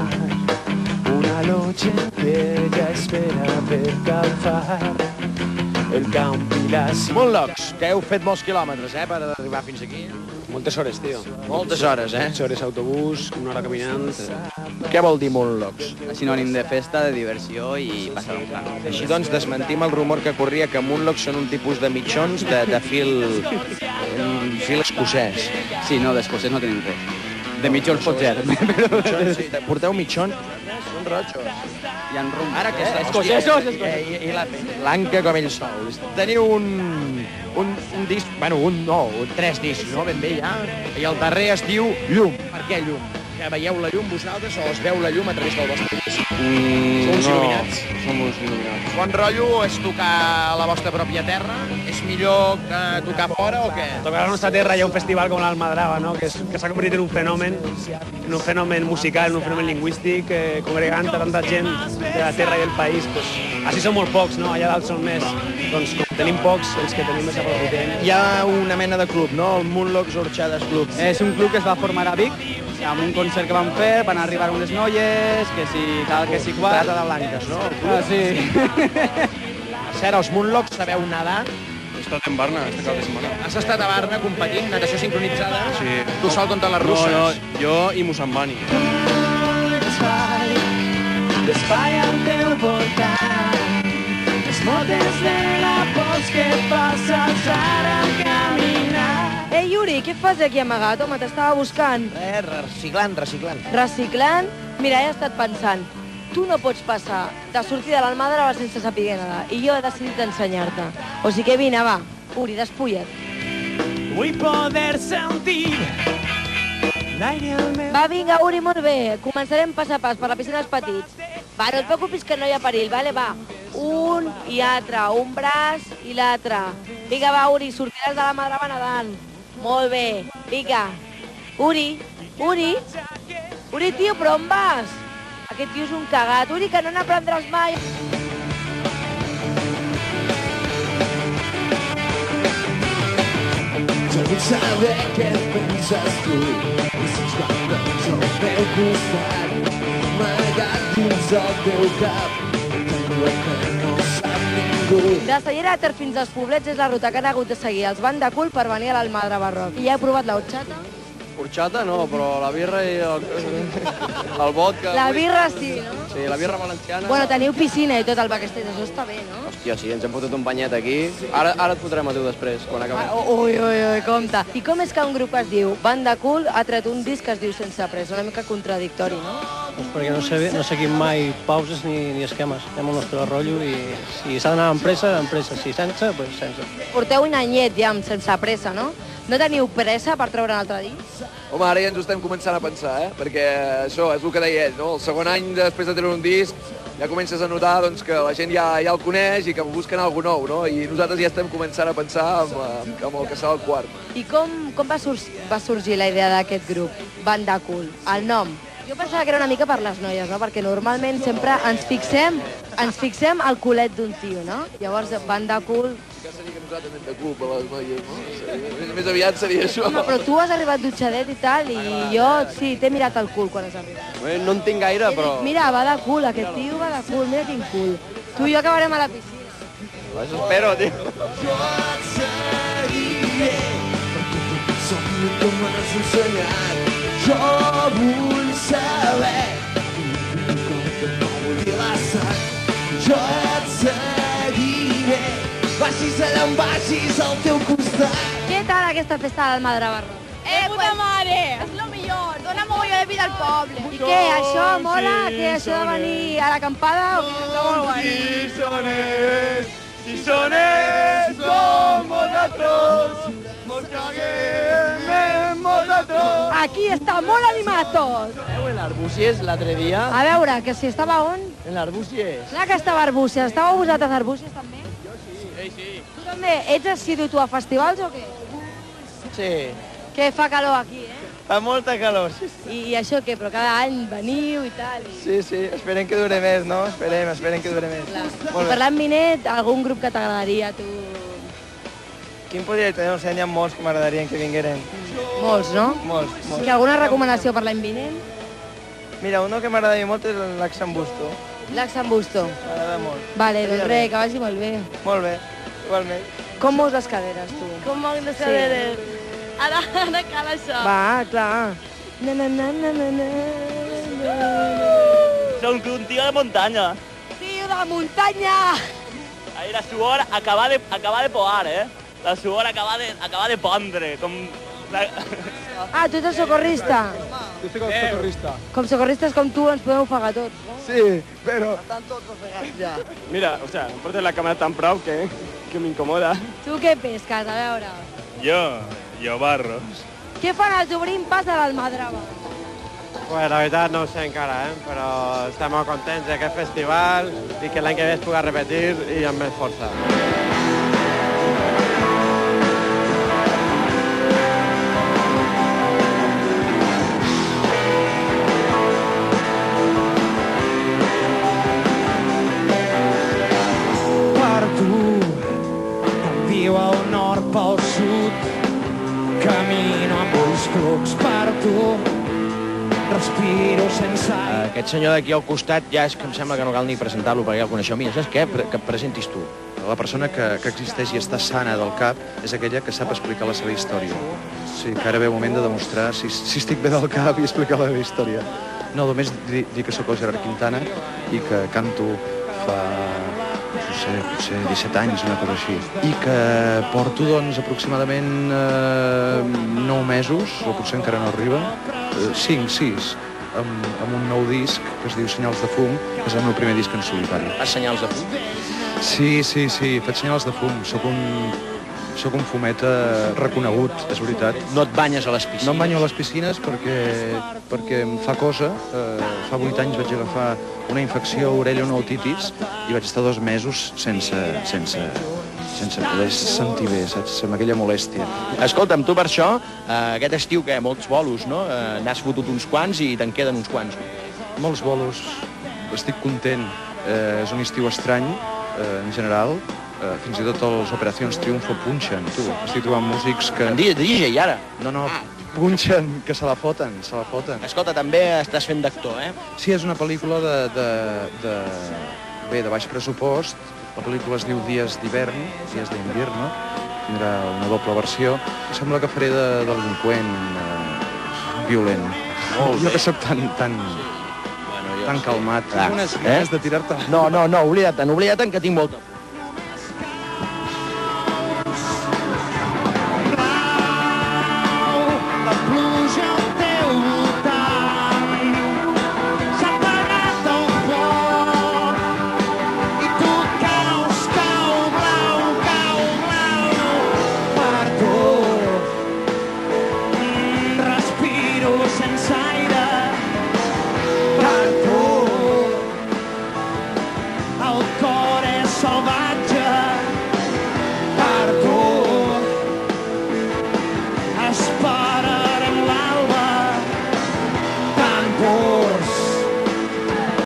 mar, una noche que ella espera per calfar el camp i la ciutat. Moonlocks, que heu fet molts quilòmetres, per arribar fins aquí. Moltes hores, tio. Moltes hores, 8 hores autobús, una hora caminant. Què vol dir Moonlocks? Sinònim de festa, de diversió i passar un plan. Així doncs, desmentim el rumor que corria que Moonlocks són un tipus de mitjons de fil escocès. Sí, no, d'escocès no tenim res. De mitjons pot ser. Mitjons, sí, porteu mitjons? Són rojos. Hi ha rum. Ara que Escocesos! I la blanca com ells sols. Teniu un disc, bueno, tres discs, no? Ben bé ja. I el darrer es diu Llum. Per què Llum? Que veieu la llum vosaltres o es veu la llum a través del vostre disc? Sou uns il·luminats? Som uns il·luminats. Bon rotllo és tocar a la vostra pròpia terra? És millor que tocar fora o què? Tocar a la nostra terra hi ha un festival com l'Almadrava, no? que s'ha convertit en un fenomen musical, en un fenomen lingüístic, congregant a tanta gent de la terra i del país. Pues, així són molt pocs, no? Allà dalt són més. Doncs com tenim pocs, els que tenim més aprofitem. Hi ha una mena de club, no? El Moonlocks Orxades Club. És un club que es va formar a Vic, amb un concert que vam fer, van arribar unes noies, que si tal, que si qual. Trata de blanques, no? Ah, sí. Cert, els Moonlocks sabeu nedar? He estat en Barna este cap de setmana. Has estat a Barna competint, natació sincronitzada? Sí. Tu sol contra les russes? No, jo i Musambani. L'espai al teu voltant, les motes de la pols que passes ara caminar. Ei, Yuri, què fas aquí amagat? Home, t'estava buscant. Reciclant. Reciclant? Mira, he estat pensant. Tu no pots passar de sortir de l'Almadrava sense saber nedar. I jo he decidit ensenyar-te. O sigui que vine, va. Uri, despulla't. Vull poder sentir l'aire al meu... Va, vinga, Uri, molt bé. Començarem pas a pas per la piscina dels petits. Va, no et preocupis que no hi ha perill, vale? Va. Un i altre, un braç i l'altre. Vinga, va, Uri, sortiràs de l'Almadrava nedant. Molt bé. Vinga. Uri, tio, però on vas? Aquest tio és un cagat. Uri, que no n'aprendràs mai. Jo vull saber què penses tu, i si quan veus al meu costat, amagat dins el teu cap, tengo que no sap ningú. De Cellera de Ter fins als Poblets és la ruta que han hagut de seguir els Banda Cool per venir a l'Almadrava Rock. I ja he provat l'horchata? Horchata no, però la birra i el vodka... La birra sí, no? Sí, la birra valenciana... Bueno, teniu piscina i tot el backstage, això està bé, no? Hòstia, sí, ens hem fotut un banyet aquí. Ara et fotrem a tu després, quan acabem. Ui, compte. I com és que un grup que es diu Banda Cool ha tret un disc que es diu Sense Pres? Una mica contradictori, no? Pues perquè no seguim mai pauses ni esquemes. Anem al nostre rotllo i si s'ha d'anar amb pressa, si sense, doncs sense. Porteu un anyet ja amb Sense Pressa, no? No teniu pressa per treure un altre disc? Home, ara ja ens ho estem començant a pensar, perquè això és el que deia ell, no? El segon any després de treure un disc ja comences a notar doncs, que la gent ja el coneix i que busquen alguna nou, no? I nosaltres ja estem començant a pensar amb el que serà el quart. I com va sorgir la idea d'aquest grup, Banda Cool, el nom? Jo pensava que era una mica per les noies, no? Perquè normalment sempre ens fixem al culet d'un tio, no? Llavors, Banda Cool... Que seria que nosaltres anem de club a les noies, no? Més aviat seria això. Home, però tu has arribat dutxadet i tal, i jo sí, t'he mirat el cul quan has arribat. No en tinc gaire, però... Mira, va de cul, aquest tio va de cul, mira quin cul. Tu i jo acabarem a la piscina. Això espero, tio. Jo et seguiré, perquè tu somni com has ensenyat. Jo vull saber, com no vull dir la sang. Jo et seguiré, vagis allà on vagis al teu costat. Què tal aquesta festa de l'Almadrava Rock? Puta mare! És lo millor! Dona mogolló de vida al poble! I què, això mola? Què, això de venir a l'acampada? Gisones som vosaltres, mos caguem en vosaltres. Aquí està molt animat tot! En l'Arbúcies l'altre dia... A veure, que si estava on? En l'Arbúcies. Clar que estava a Arbúcies. Estàveu vosaltres a Arbúcies també? Sí. Tu també ets assidu tu a festivals o què? Sí. Que fa calor aquí, Fa molta calor, sí. I això què? Però cada any veniu i tal. Sí, esperem que dure més, no? Esperem que dure més. I per l'any vinent, algun grup que t'agradaria, tu? Quin podria tenir? No sé, n'hi ha molts que m'agradarien que vingueren. Molts, no? Molts. Que alguna recomanació per l'any vinent? Mira, uno que m'agrada molt és l'Axambusto. L'Axambusto. M'agrada molt. Vale, doncs res, que vagi molt bé. Molt bé, igualment. Com mous les caderes, tu? Com van les caderes? Ara cal això. Va, clar. Na, na, na, na, na, na, na. Son un tío de montaña. Tío de muntanya! Ahí la sudor acaba de poar, ¿eh? La sudor acaba de pondre. Ah, tu ets el socorrista. Jo estic el socorrista. Com socorristes com tu ens podem ofegar tots, no? Sí, però... Mira, o sea, no portes la càmera tan prou que m'incomoda. Tu què pesques? A veure. Jo barros. Què fan els obrint pas a l'Almadrava? Pues la veritat no ho sé encara, però estem molt contents d'aquest festival i que l'any que ve es pugui repetir i amb més força. Per tu, em viu al nord, pel sud, camino amb ulls clucs per tu, respiro sense aire. Aquest senyor d'aquí al costat ja és que em sembla que no cal ni presentar-lo perquè ja el coneixeu. Mira, saps què? Que et presentis tu. La persona que existeix i està sana del cap és aquella que sap explicar la seva història. Sí, que ara ve el moment de demostrar si estic bé del cap i explicar la meva història. No, només dir que sóc el Gerard Quintana i que canto fa, no sé, potser 17 anys, una cosa així. I que porto, doncs, aproximadament 9 mesos, o potser encara no arriba, 5, 6, amb un nou disc que es diu Senyals de fum, que és el meu primer disc en solitari. Fas senyals de fum? Sí, faig senyals de fum. Soc un fumeta reconegut, és veritat. No et banyes a les piscines? No em banyo a les piscines perquè em fa cosa. Fa 8 anys vaig agafar una infecció a orella, una otitis, i vaig estar 2 mesos sense poder sentir bé, saps? Amb aquella molèstia. Escolta'm, tu per això, aquest estiu, que molts bolos, no? N'has fotut uns quants i te'n queden uns quants. Molts bolos. Estic content. És un estiu estrany, en general. Fins i tot les operacions Triunfo punxen, tu. Estic trobant músics que... En DJ, ara? No, punxen, que se la foten. Escolta, també estàs fent d'actor, eh? Sí, és una pel·lícula de baix pressupost. La pel·lícula es diu Dies d'hivern, Dies d'invierno. Tindrà una doble versió. Sembla que faré de delinqüent violent. Jo que soc tan calmat. Unes ganes de tirar-te... No, oblida't, que tinc molta por.